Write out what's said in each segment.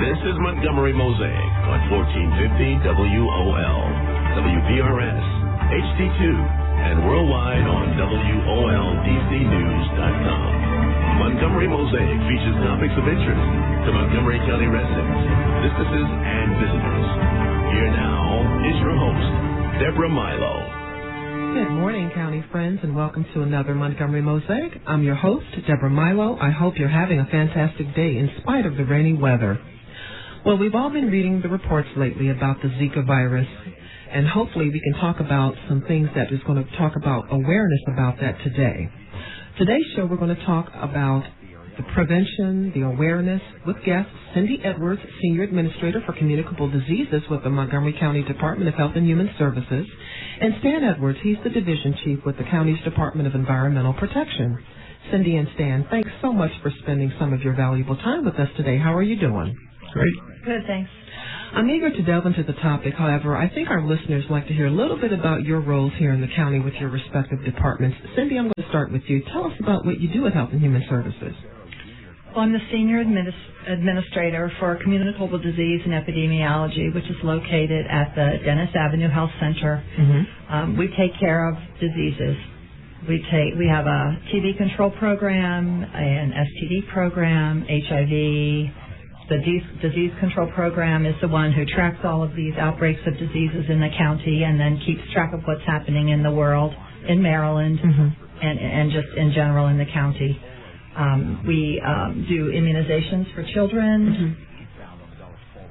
This is Montgomery Mosaic on 1450 WOL, WPRS, HD2, and worldwide on WOLDCnews.com. Montgomery Mosaic features topics of interest to Montgomery County residents, businesses, and visitors. Here now is your host, Deborah Milo. Good morning, County friends, and welcome to another Montgomery Mosaic. I'm your host, Deborah Milo. I hope you're having a fantastic day in spite of the rainy weather. Well, we've all been reading the reports lately about the Zika virus, and hopefully we can talk about some things that is going to talk about awareness about that today. Today's show, we're going to talk about the prevention, the awareness, with guests Cindy Edwards, Senior Administrator for Communicable Diseases with the Montgomery County Department of Health and Human Services, and Stan Edwards, he's the Division Chief with the county's Department of Environmental Protection. Cindy and Stan, thanks so much for spending some of your valuable time with us today. How are you doing? Great. Good, thanks. I'm eager to delve into the topic. However, I think our listeners like to hear a little bit about your roles here in the county with your respective departments. Cindy, I'm going to start with you. Tell us about what you do at Health and Human Services. Well, I'm the Senior Administrator for Communicable Disease and Epidemiology, which is located at the Dennis Avenue Health Center. Mm-hmm. We take care of diseases. We have a TB control program, an STD program, HIV. The disease control program is the one who tracks all of these outbreaks of diseases in the county and then keeps track of what's happening in the world, in Maryland, mm-hmm. and just in general in the county. We do immunizations for children.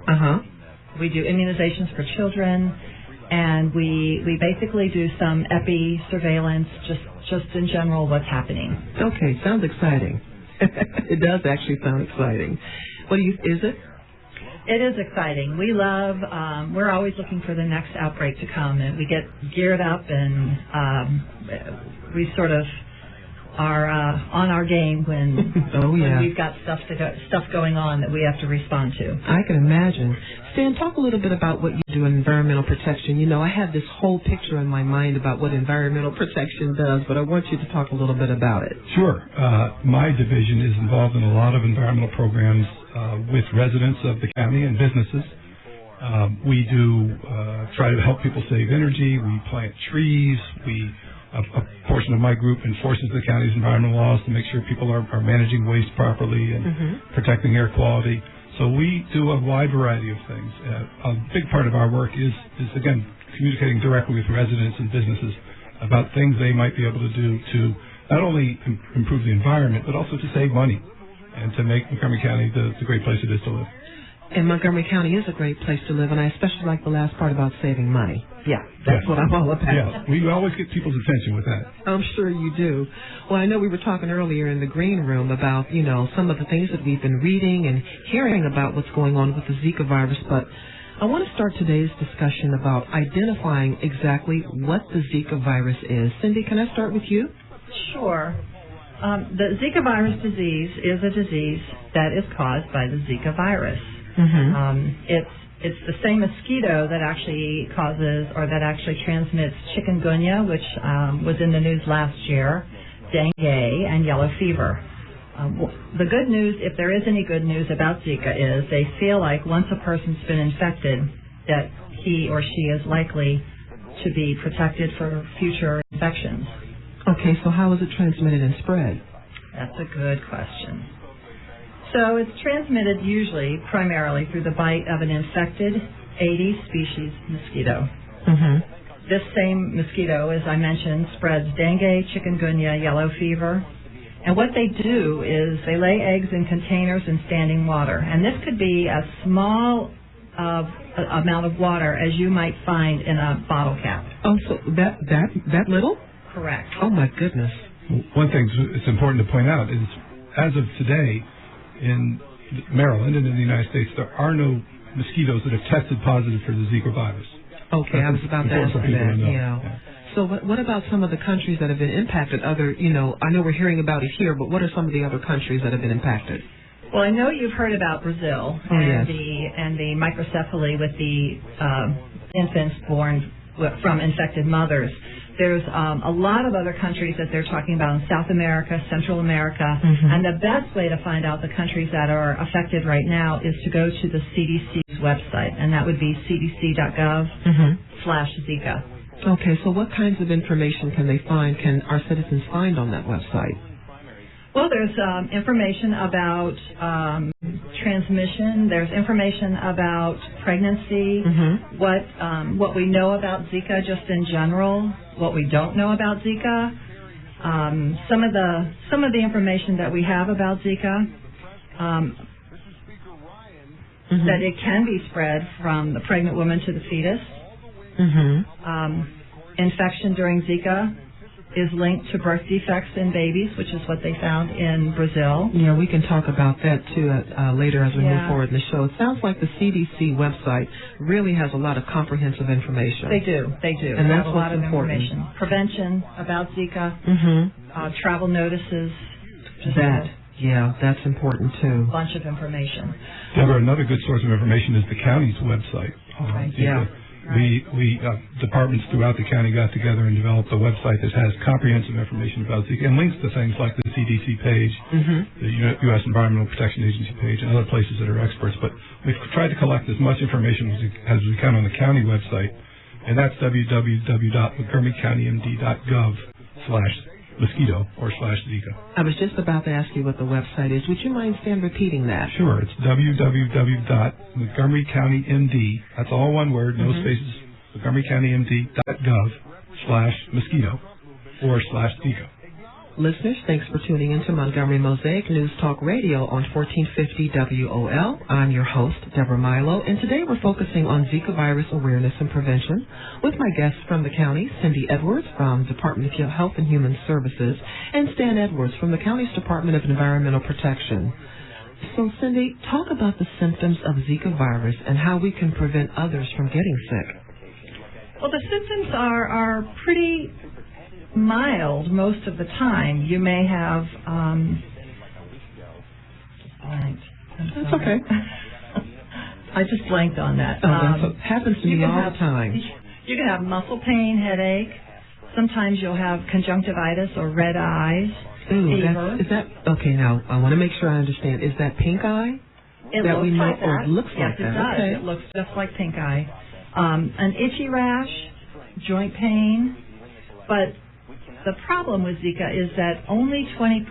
Mm-hmm. We do immunizations for children, and we basically do some epi surveillance, just in general what's happening. Okay, sounds exciting. It does actually sound exciting. Is it? It is exciting. We love, we're always looking for the next outbreak to come, and we get geared up, and we sort of are on our game when we've got stuff going on that we have to respond to. I can imagine. Stan, talk a little bit about what you do in environmental protection. You know, I have this whole picture in my mind about what environmental protection does, but I want you to talk a little bit about it. Sure. My division is involved in a lot of environmental programs with residents of the county and businesses. We do try to help people save energy. We plant trees. A portion of my group enforces the county's environmental laws to make sure people are managing waste properly and mm-hmm. protecting air quality. So we do a wide variety of things. A big part of our work is again, communicating directly with residents and businesses about things they might be able to do to not only improve the environment, but also to save money and to make Montgomery County the great place it is to live. And Montgomery County is a great place to live, and I especially like the last part about saving money. Yeah, that's what I'm all about. Yeah, we always get people's attention with that. I'm sure you do. Well, I know we were talking earlier in the green room about, some of the things that we've been reading and hearing about what's going on with the Zika virus, but I want to start today's discussion about identifying exactly what the Zika virus is. Cindy, can I start with you? Sure. The Zika virus disease is a disease that is caused by the Zika virus. Mm-hmm. It's the same mosquito that actually transmits chikungunya, which was in the news last year, dengue, and yellow fever. The good news, if there is any good news about Zika, is they feel like once a person's been infected, that he or she is likely to be protected for future infections. Okay, so how is it transmitted and spread? That's a good question. So it's transmitted usually primarily through the bite of an infected Aedes species mosquito. Mm-hmm. This same mosquito, as I mentioned, spreads dengue, chikungunya, yellow fever. And what they do is they lay eggs in containers in standing water. And this could be as small amount of water as you might find in a bottle cap. Oh, so that little? Correct. Oh, my goodness. One thing it's important to point out is, as of today, in Maryland and in the United States, there are no mosquitoes that have tested positive for the Zika virus. Okay, I was about to ask that. Yeah. So what about some of the countries that have been impacted? I know we're hearing about it here, but what are some of the other countries that have been impacted? Well, I know you've heard about Brazil and the microcephaly with the infants born from infected mothers. There's a lot of other countries that they're talking about in South America, Central America, and the best way to find out the countries that are affected right now is to go to the CDC's website, and that would be cdc.gov/Zika. Okay, so what kinds of information can our citizens find on that website? Well, there's information about transmission. There's information about pregnancy, what we know about Zika just in general, what we don't know about Zika, some of the information that we have about Zika, that it can be spread from the pregnant woman to the fetus. Infection during Zika is linked to birth defects in babies, which is what they found in Brazil. Yeah, we can talk about that, too, later as we move forward in the show. It sounds like the CDC website really has a lot of comprehensive information. They do. And that's a lot of information. Prevention about Zika, travel notices. That's important, too. A bunch of information. Deborah, another good source of information is the county's website. We departments throughout the county got together and developed a website that has comprehensive information about Zika and links to things like the CDC page, the U.S. Environmental Protection Agency page, and other places that are experts. But we've tried to collect as much information as we can on the county website, and that's www.montgomerycountymd.gov/mosquito or /Zika. I was just about to ask you what the website is. Would you mind repeating that? Sure. It's www.montgomerycountymd. That's all one word, no spaces. montgomerycountymd.gov/mosquito or /Zika. Listeners, thanks for tuning in to Montgomery Mosaic News Talk Radio on 1450 WOL. I'm your host, Deborah Milo, and today we're focusing on Zika virus awareness and prevention with my guests from the county, Cindy Edwards from Department of Health and Human Services, and Stan Edwards from the county's Department of Environmental Protection. So, Cindy, talk about the symptoms of Zika virus and how we can prevent others from getting sick. Well, the symptoms are pretty mild most of the time. You may have That's okay. I just blanked on that. That happens to me all the time. You can have muscle pain, headache. Sometimes you'll have conjunctivitis or red eyes. Fever. Is that okay? Now I want to make sure I understand. Is that pink eye? It looks like that. It looks like that. Yes, it does. Okay. It looks just like pink eye. An itchy rash, joint pain, but the problem with Zika is that only 20%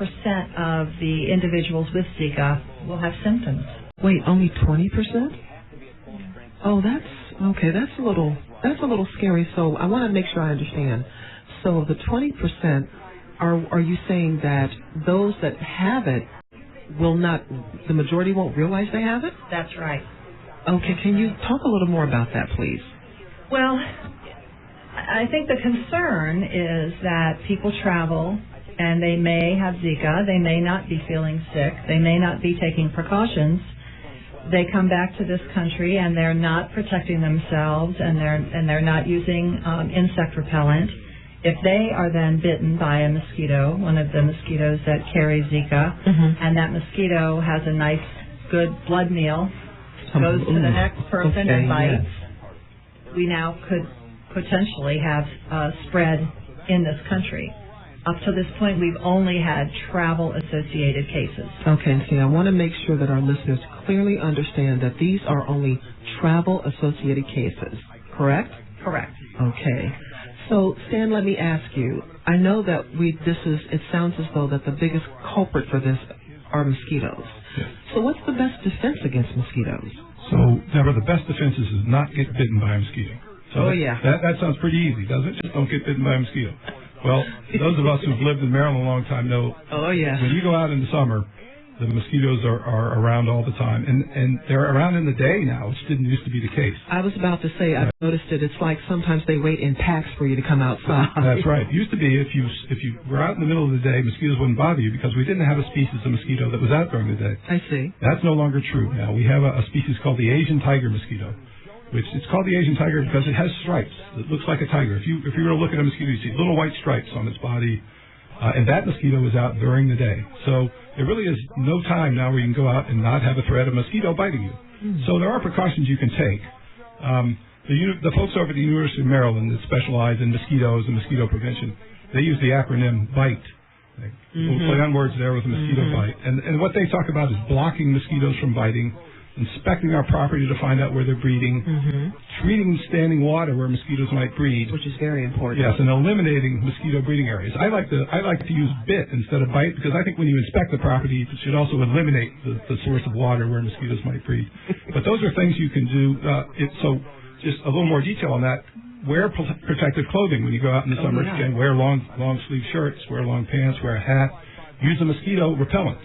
of the individuals with Zika will have symptoms. Wait, only 20%? Oh, that's okay. That's a little scary. So I want to make sure I understand. So the 20%, are you saying that those that have it will not? The majority won't realize they have it? That's right. Okay. Can you talk a little more about that, please? Well, I think the concern is that people travel and they may have Zika. They may not be feeling sick. They may not be taking precautions. They come back to this country and they're not protecting themselves and they're not using insect repellent. If they are then bitten by a mosquito, one of the mosquitoes that carry Zika, and that mosquito has a nice, good blood meal, goes to the next person and bites, we now could potentially have spread in this country. Up to this point, we've only had travel-associated cases. Okay, and see, I want to make sure that our listeners clearly understand that these are only travel-associated cases, correct? Correct. Okay. So, Stan, let me ask you. I know that it sounds as though that the biggest culprit for this are mosquitoes. Yes. So what's the best defense against mosquitoes? So, Deborah, the best defense is not get bitten by a mosquito. So that sounds pretty easy, doesn't it? Just don't get bitten by a mosquito. Well, those of us who've lived in Maryland a long time know when you go out in the summer, the mosquitoes are around all the time. And they're around in the day now, which didn't used to be the case. I was about to say, I've noticed it. It's like sometimes they wait in packs for you to come outside. That's right. It used to be if you were out in the middle of the day, mosquitoes wouldn't bother you because we didn't have a species of mosquito that was out during the day. I see. That's no longer true now. We have a species called the Asian tiger mosquito, which it's called the Asian tiger because it has stripes. It looks like a tiger. If you were to look at a mosquito, you see little white stripes on its body, and that mosquito is out during the day. So there really is no time now where you can go out and not have a threat of mosquito biting you. So there are precautions you can take. The folks over at the University of Maryland that specialize in mosquitoes and mosquito prevention, they use the acronym BITE. We'll play on words there with a mosquito bite. And what they talk about is blocking mosquitoes from biting, inspecting our property to find out where they're breeding, treating standing water where mosquitoes might breed, which is very important. Yes, and eliminating mosquito breeding areas. I like to use bit instead of bite because I think when you inspect the property, it should also eliminate the source of water where mosquitoes might breed. But those are things you can do. So just a little more detail on that. Wear protective clothing when you go out in the summer. Again, wear long sleeve shirts, wear long pants, wear a hat. Use a mosquito repellent.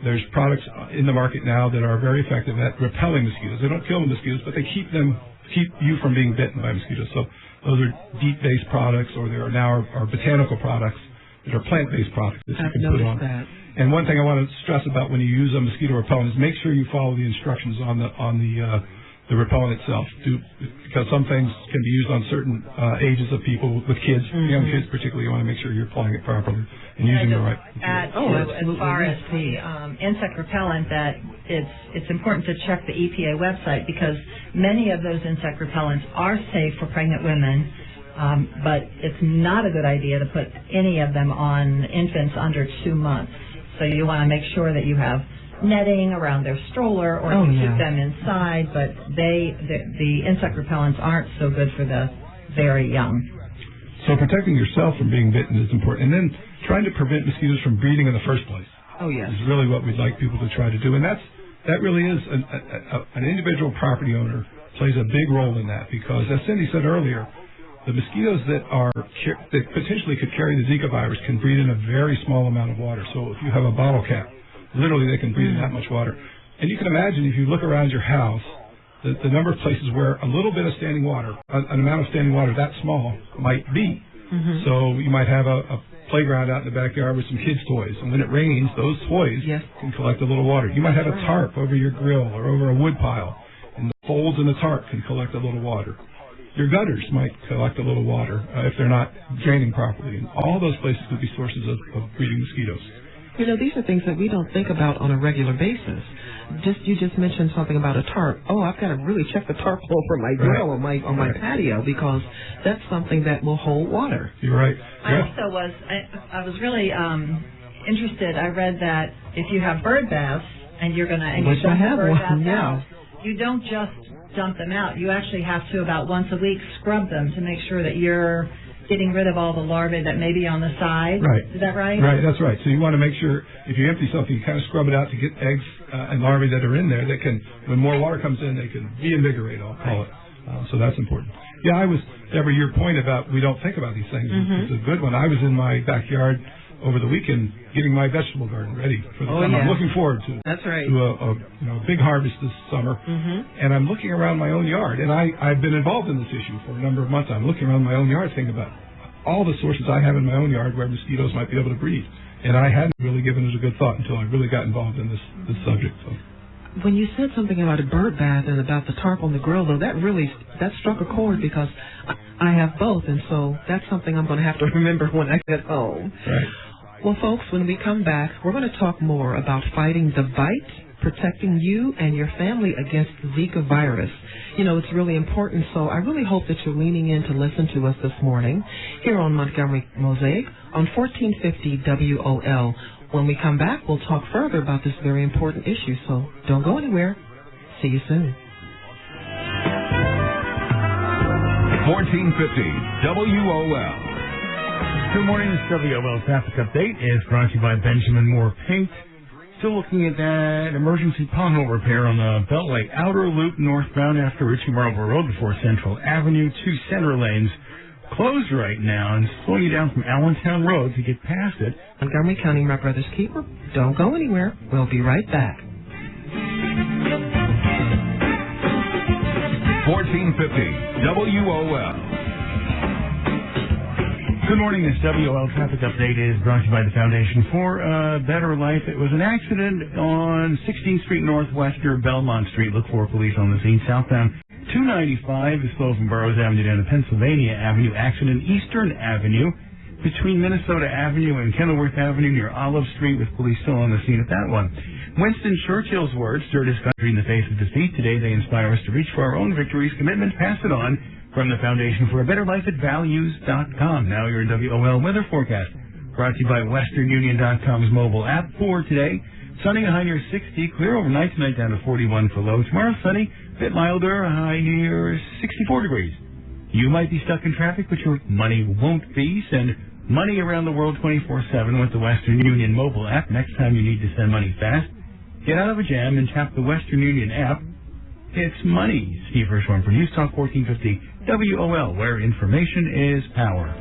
There's products in the market now that are very effective at repelling mosquitoes. They don't kill the mosquitoes, but they keep you from being bitten by mosquitoes. So those are DEET-based products, or there are now are botanical products that are plant-based products that you can put on. That. And one thing I want to stress about when you use a mosquito repellent is make sure you follow the instructions on the repellent itself, because some things can be used on certain ages of people, with kids, young kids particularly. You want to make sure you're applying it properly and using the right. Add as far as the insect repellent, that it's important to check the EPA website, because many of those insect repellents are safe for pregnant women, but it's not a good idea to put any of them on infants under 2 months. So you want to make sure that you have netting around their stroller, or keep them inside, but the insect repellents aren't so good for the very young. So protecting yourself from being bitten is important, and then trying to prevent mosquitoes from breeding in the first place. Is really what we'd like people to try to do, and that really is an individual property owner plays a big role in that, because as Cindy said earlier, the mosquitoes that potentially could carry the Zika virus can breed in a very small amount of water. So if you have a bottle cap, literally they can breathe in that much water. And you can imagine, if you look around your house, the number of places where a little bit of standing water, an amount of standing water that small might be. So you might have a playground out in the backyard with some kids' toys, and when it rains, those toys can collect a little water. You might have a tarp over your grill or over a wood pile, and the folds in the tarp can collect a little water. Your gutters might collect a little water if they're not draining properly. And all those places could be sources of breeding mosquitoes. You know, these are things that we don't think about on a regular basis. You just mentioned something about a tarp. Oh, I've got to really check the tarp over my grill or my patio, because that's something that will hold water. You're right. I was really interested. I read that if you have bird baths and you dump the bird baths out, you don't just dump them out. You actually have to, about once a week, scrub them to make sure that you're getting rid of all the larvae that may be on the side. Right. Is that right? Right, that's right. So you want to make sure, if you empty something, you kind of scrub it out to get eggs and larvae that are in there that can, when more water comes in, they can reinvigorate, I'll call it. So that's important. Yeah, Deborah, your point about we don't think about these things is a good one. I was in my backyard over the weekend getting my vegetable garden ready for the summer. I'm looking forward to a big harvest this summer, and I'm looking around my own yard, and I've been involved in this issue for a number of months. I'm looking around my own yard thinking about all the sources I have in my own yard where mosquitoes might be able to breed, and I hadn't really given it a good thought until I really got involved in this subject. So. When you said something about a bird bath and about the tarp on the grill, though, that struck a chord, because I have both, and so that's something I'm going to have to remember when I get home. Right. Well, folks, when we come back, we're going to talk more about fighting the bite, protecting you and your family against the Zika virus. You know, it's really important, so I really hope that you're leaning in to listen to us this morning here on Montgomery Mosaic on 1450 WOL. When we come back, we'll talk further about this very important issue, so don't go anywhere. See you soon. 1450 WOL. Good morning. This WOL Traffic Update is brought to you by Benjamin Moore Paint. Still looking at that emergency pothole repair on the Beltway Outer Loop northbound after reaching Marlboro Road before Central Avenue. 2 center lanes closed right now and slowing you down from Allentown Road to get past it. Montgomery County, my brother's keeper. Don't go anywhere. We'll be right back. 1450 WOL. Good morning. This WOL Traffic Update is brought to you by the Foundation for a Better Life. It was an accident on 16th Street Northwest near Belmont Street. Look for police on the scene. Southbound 295 is slow from Burroughs Avenue down to Pennsylvania Avenue. Accident Eastern Avenue between Minnesota Avenue and Kenilworth Avenue near Olive Street, with police still on the scene at that one. Winston Churchill's words stirred his country in the face of defeat. Today they inspire us to reach for our own victories, commitment, pass it on from the Foundation for a Better Life at Values.com. Now your WOL weather forecast brought to you by WesternUnion.com's mobile app for today. Sunny, a high near 60. Clear overnight tonight down to 41 for low. Tomorrow sunny, a bit milder, a high near 64 degrees. You might be stuck in traffic, but your money won't be. Send money around the world 24/7 with the Western Union mobile app. Next time you need to send money fast, get out of a jam and tap the Western Union app. It's money. Steve Hirschhorn for News Talk 1450 WOL, where information is power.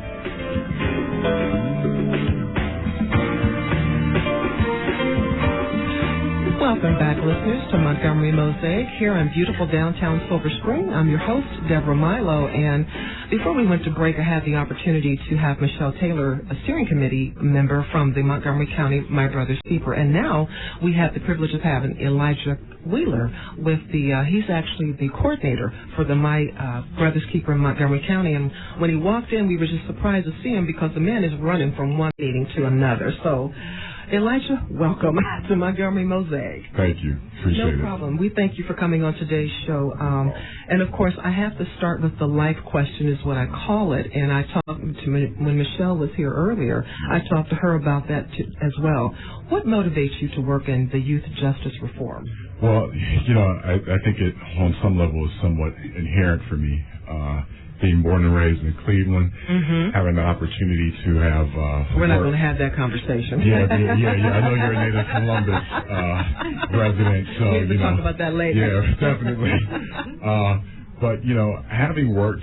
Welcome back, listeners, to Montgomery Mosaic here in beautiful downtown Silver Spring. I'm your host, Deborah Milo, and before we went to break, I had the opportunity to have Michelle Taylor, a steering committee member from the Montgomery County My Brother's Keeper, and now we have the privilege of having Elijah Wheeler with he's actually the coordinator for the My Brother's Keeper in Montgomery County, and when he walked in, we were just surprised to see him because the man is running from one meeting to another. So, Elijah, welcome to Montgomery Mosaic. Thank you. Appreciate it. No problem. We thank you for coming on today's show. And, of course, I have to start with the life question is what I call it. And I talked to when Michelle was here earlier, I talked to her about that as well. What motivates you to work in the youth justice reform? Well, I think it, on some level, is somewhat inherent for me. Being born and raised in Cleveland, having the opportunity to have... We're not going to have that conversation. Yeah. I know you're a native Columbus resident. So, we'll talk about that later. Yeah, definitely. But, having worked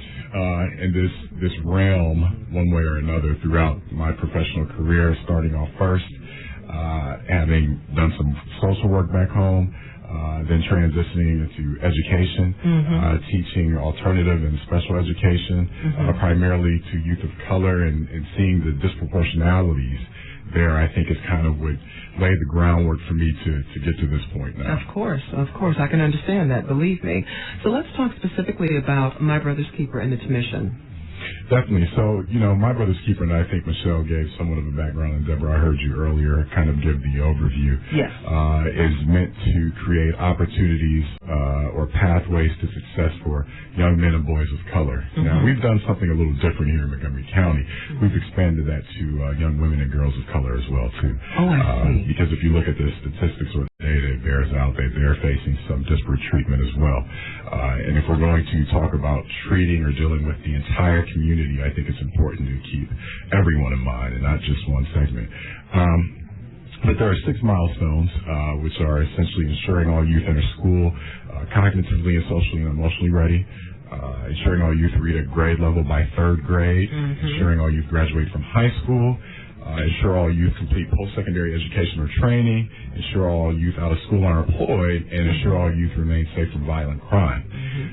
in this realm one way or another throughout my professional career, starting off first, having done some social work back home, then transitioning into education, teaching alternative and special education, primarily to youth of color, and seeing the disproportionalities there, I think, is kind of what laid the groundwork for me to get to this point now. Of course. I can understand that, believe me. So let's talk specifically about My Brother's Keeper and its mission. Definitely. So, My Brother's Keeper, and I think Michelle gave somewhat of a background, and Deborah, I heard you earlier kind of give the overview. Yes. Is meant to create opportunities or pathways to success for young men and boys of color. Now, we've done something a little different here in Montgomery County. We've expanded that to young women and girls of color as well, too. Oh, I see. Because if you look at the statistics or the data, it bears out that they're facing some disparate treatment as well. And if we're going to talk about treating or dealing with the entire community, I think it's important to keep everyone in mind and not just one segment. But there are 6 milestones, which are essentially ensuring all youth enter school cognitively and socially and emotionally ready, ensuring all youth read at grade level by 3rd grade, ensuring all youth graduate from high school, ensure all youth complete post-secondary education or training, ensure all youth out of school are employed, and ensure all youth remain safe from violent crime.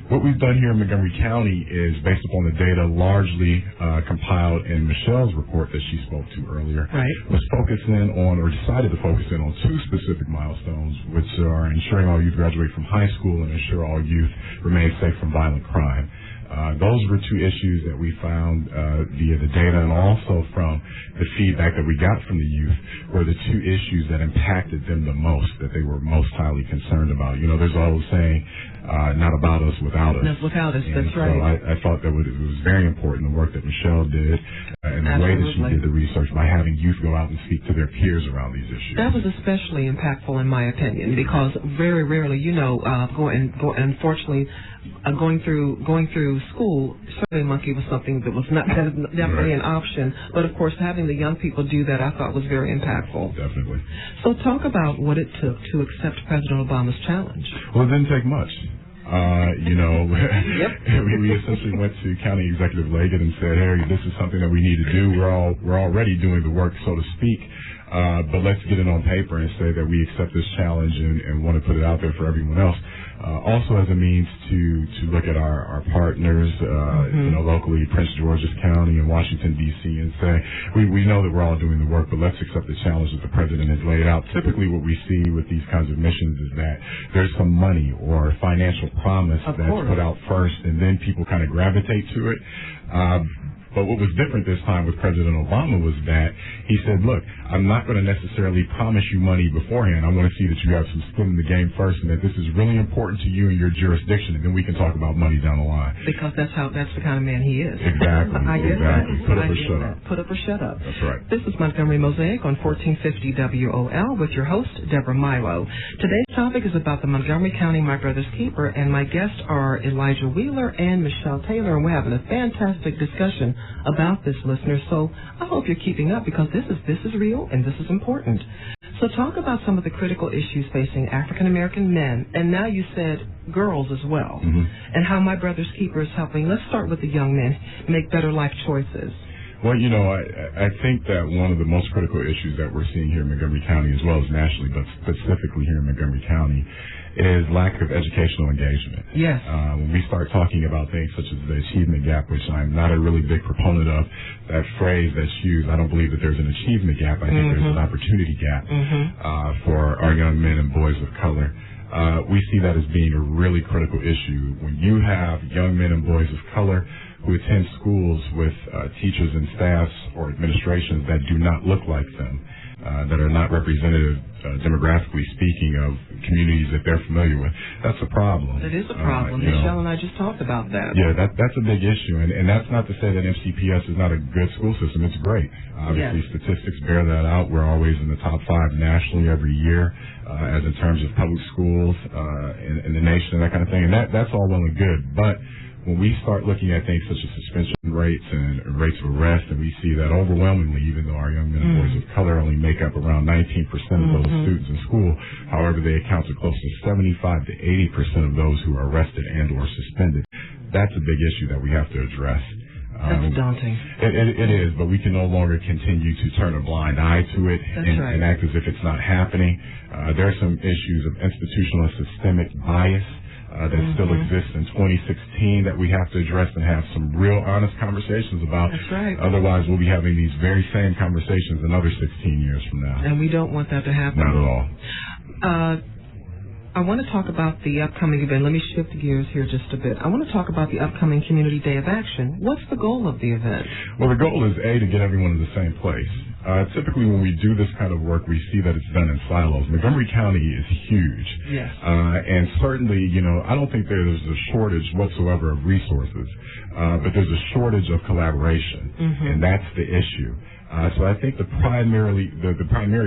What we've done here in Montgomery County is based upon the data largely compiled in Michelle's report that she spoke to earlier, was focused in on, or decided to focus in on 2 specific milestones, which are ensuring all youth graduate from high school and ensure all youth remain safe from violent crime. Those were 2 issues that we found via the data, and also from the feedback that we got from the youth were the 2 issues that impacted them the most, that they were most highly concerned about. There's an old saying, not about us, without us. Not without us, and that's right. So I thought that it was very important, the work that Michelle did, and the way that she did the research by having youth go out and speak to their peers around these issues. That was especially impactful in my opinion, because very rarely, unfortunately, going through school, Survey Monkey was something that was not definitely an option. But of course, having the young people do that, I thought was very impactful. Definitely. So talk about what it took to accept President Obama's challenge. Well, it didn't take much. We essentially went to County Executive Leggett and said, "Hey, this is something that we need to do. We're already doing the work, so to speak. But let's get it on paper and say that we accept this challenge and want to put it out there for everyone else." Also as a means to look at our partners, locally, Prince George's County and Washington, D.C., and say, we know that we're all doing the work, but let's accept the challenge that the president has laid out. Typically what we see with these kinds of missions is that there's some money or financial promise that's put out first, and then people kind of gravitate to it. But what was different this time with President Obama was that he said, look, I'm not going to necessarily promise you money beforehand. I want to see that you have some skin in the game first and that this is really important to you and your jurisdiction, and then we can talk about money down the line. Because that's the kind of man he is. Exactly. I get exactly. that. Put up or shut up. Put up or shut up. That's right. This is Montgomery Mosaic on 1450 WOL with your host, Deborah Milo. Today's topic is about the Montgomery County My Brother's Keeper, and my guests are Elijah Wheeler and Michelle Taylor, and we're having a fantastic discussion about this, listeners. So I hope you're keeping up because this is real and this is important. So talk about some of the critical issues facing African American men, and now you said girls as well, and how My Brother's Keeper is helping. Let's start with the young men make better life choices. Well, I think that one of the most critical issues that we're seeing here in Montgomery County, as well as nationally, but specifically here in Montgomery County, is lack of educational engagement. Yes. When we start talking about things such as the achievement gap, which I'm not a really big proponent of, that phrase that's used, I don't believe that there's an achievement gap. I think there's an opportunity gap for our young men and boys of color. We see that as being a really critical issue. When you have young men and boys of color who attend schools with teachers and staffs or administrations that do not look like them, that are not representative, demographically speaking, of communities that they're familiar with. That's a problem. It is a problem. Michelle and I just talked about that. Yeah, that's a big issue. And that's not to say that MCPS is not a good school system. It's great. Obviously, statistics bear that out. We're always in the top 5 nationally every year, as in terms of public schools in the nation and that kind of thing. And that's all well and good. But when we start looking at things such as suspension rates and rates of arrest, and we see that overwhelmingly, even though our young men and boys of color only make up around 19% of those students in school, however, they account for close to 75 to 80% of those who are arrested and or suspended. That's a big issue that we have to address. That's daunting. It is, but we can no longer continue to turn a blind eye to it and act as if it's not happening. There are some issues of institutional and systemic bias that still exists in 2016 that we have to address and have some real honest conversations about. That's right. Otherwise, we'll be having these very same conversations another 16 years from now. And we don't want that to happen. Not at all. I want to talk about the upcoming event. Let me shift gears here just a bit. I want to talk about the upcoming Community Day of Action. What's the goal of the event? Well, the goal is, A, to get everyone in the same place. Typically, when we do this kind of work, we see that it's done in silos. Montgomery County is huge. Yes. And certainly, I don't think there's a shortage whatsoever of resources, but there's a shortage of collaboration, and that's the issue. So I think the primary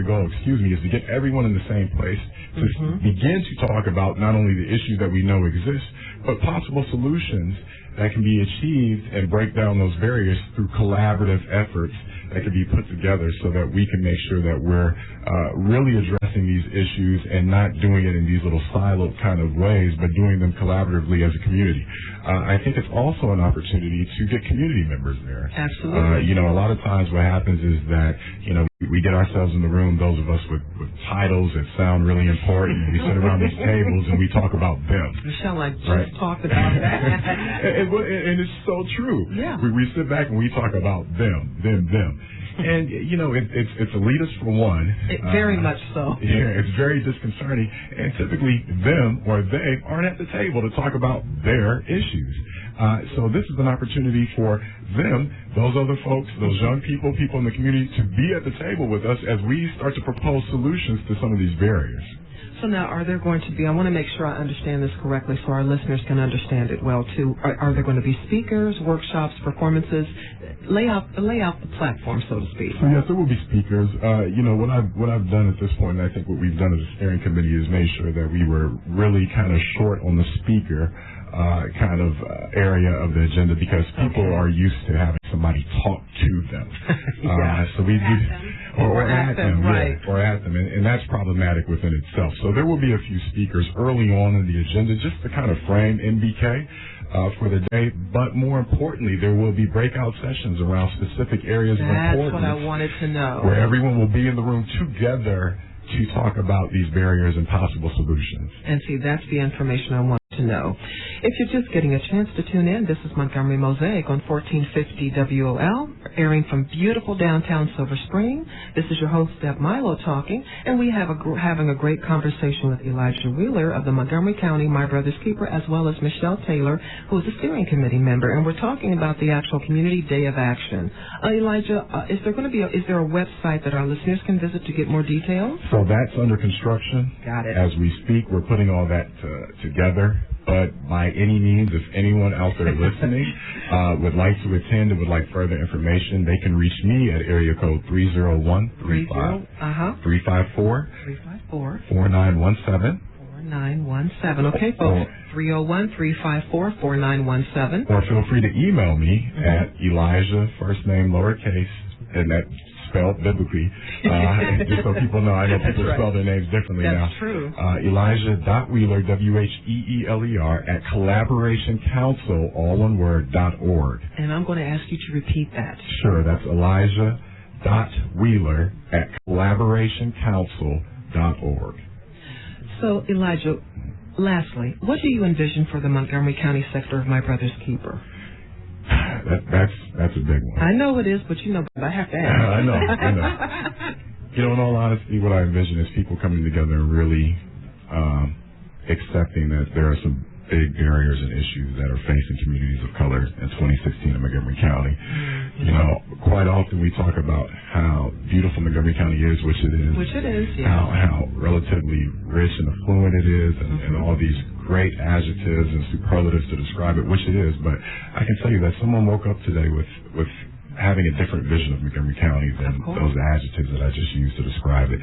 goal, is to get everyone in the same place to begin to talk about not only the issues that we know exist, but possible solutions that can be achieved and break down those barriers through collaborative efforts that can be put together so that we can make sure that we're really addressing these issues and not doing it in these little siloed kind of ways, but doing them collaboratively as a community. I think it's also an opportunity to get community members there. Absolutely. A lot of times what happens is that, we get ourselves in the room, those of us with titles that sound really important, and we sit around these tables and we talk about them. Michelle, I just talked about that. and it's so true. Yeah. We sit back and we talk about them. And, it's elitist for one. Very much so. Yeah, it's very disconcerting. And typically them or they aren't at the table to talk about their issues. So this is an opportunity for them, those other folks, those young people in the community, to be at the table with us as we start to propose solutions to some of these barriers. So now, are there going to be, I want to make sure I understand this correctly so our listeners can understand it well, too. Are there going to be speakers, workshops, performances? Lay out the platform, so to speak. So, yes, there will be speakers. What I've done at this point, and I think what we've done as a steering committee is made sure that we were really kind of short on the speaker area of the agenda because people are used to having somebody talk to them. So we do, or at them, right? Or at them, and that's problematic within itself. So there will be a few speakers early on in the agenda just to kind of frame MBK for the day, but more importantly, there will be breakout sessions around specific areas of importance. That's what I wanted to know. Where everyone will be in the room together to talk about these barriers and possible solutions. And see, that's the information I want to know. If you're just getting a chance to tune in, this is Montgomery Mosaic on 1450 WOL, airing from beautiful downtown Silver Spring. This is your host, Deb Milo, talking, and we have having a great conversation with Elijah Wheeler of the Montgomery County My Brother's Keeper, as well as Michelle Taylor, who is a steering committee member, and we're talking about the actual Community Day of Action. Elijah, is there a website that our listeners can visit to get more details? So that's under construction. Got it. As we speak, we're putting all that together. But by any means, if anyone out there listening would like to attend and would like further information, they can reach me at area code 301-354-4917. 4917. Okay, folks. 301-354-4917. Or feel free to email me at Elijah, first name, lowercase, and that's spelled biblically, just so people know. I know people spell their names differently now. That's true. Elijah.Wheeler, WHEELER, at collaborationcouncil, all one word, .org. And I'm going to ask you to repeat that. Sure, that's Elijah.Wheeler at collaborationcouncil.org. So, Elijah, lastly, what do you envision for the Montgomery County sector of My Brother's Keeper? That's a big one. I know it is, but I have to ask. I know. In all honesty, what I envision is people coming together and really accepting that there are some big barriers and issues that are facing communities of color in 2016 in Montgomery County. Quite often we talk about how beautiful Montgomery County is, which it is. Yeah. How relatively rich and affluent it is, and all these great adjectives and superlatives to describe it, which it is. But I can tell you that someone woke up today with having a different vision of Montgomery County than those adjectives that I just used to describe it.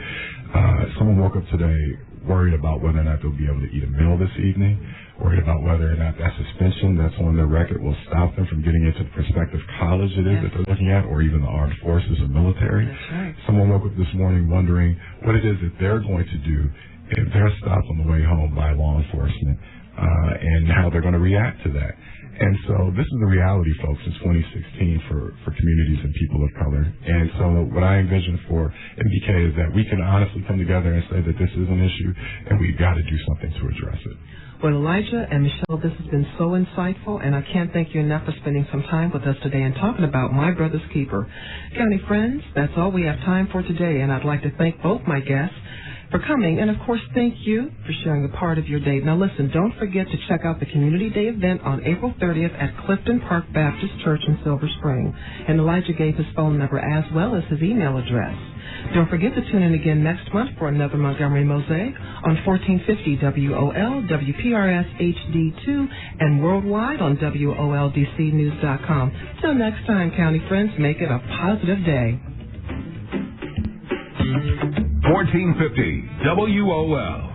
Someone woke up today worried about whether or not they'll be able to eat a meal this evening, worried about whether or not that suspension that's on their record will stop them from getting into the prospective college it is that they're looking at, or even the armed forces or military. That's right. Someone woke up this morning wondering what it is that they're going to do if they're stopped on the way home by law enforcement, and how they're going to react to that. And so this is the reality, folks, in 2016 for communities and people of color. And so what I envision for MBK is that we can honestly come together and say that this is an issue, and we've got to do something to address it. Well, Elijah and Michelle, this has been so insightful, and I can't thank you enough for spending some time with us today and talking about My Brother's Keeper. County friends, that's all we have time for today, and I'd like to thank both my guests for coming, and of course, thank you for sharing a part of your day. Now listen, don't forget to check out the Community Day event on April 30th at Clifton Park Baptist Church in Silver Spring. And Elijah gave his phone number as well as his email address. Don't forget to tune in again next month for another Montgomery Mosaic on 1450 WOL, WPRS HD2, and worldwide on WOLDCnews.com. Till next time, County friends, make it a positive day. 1450 WOL.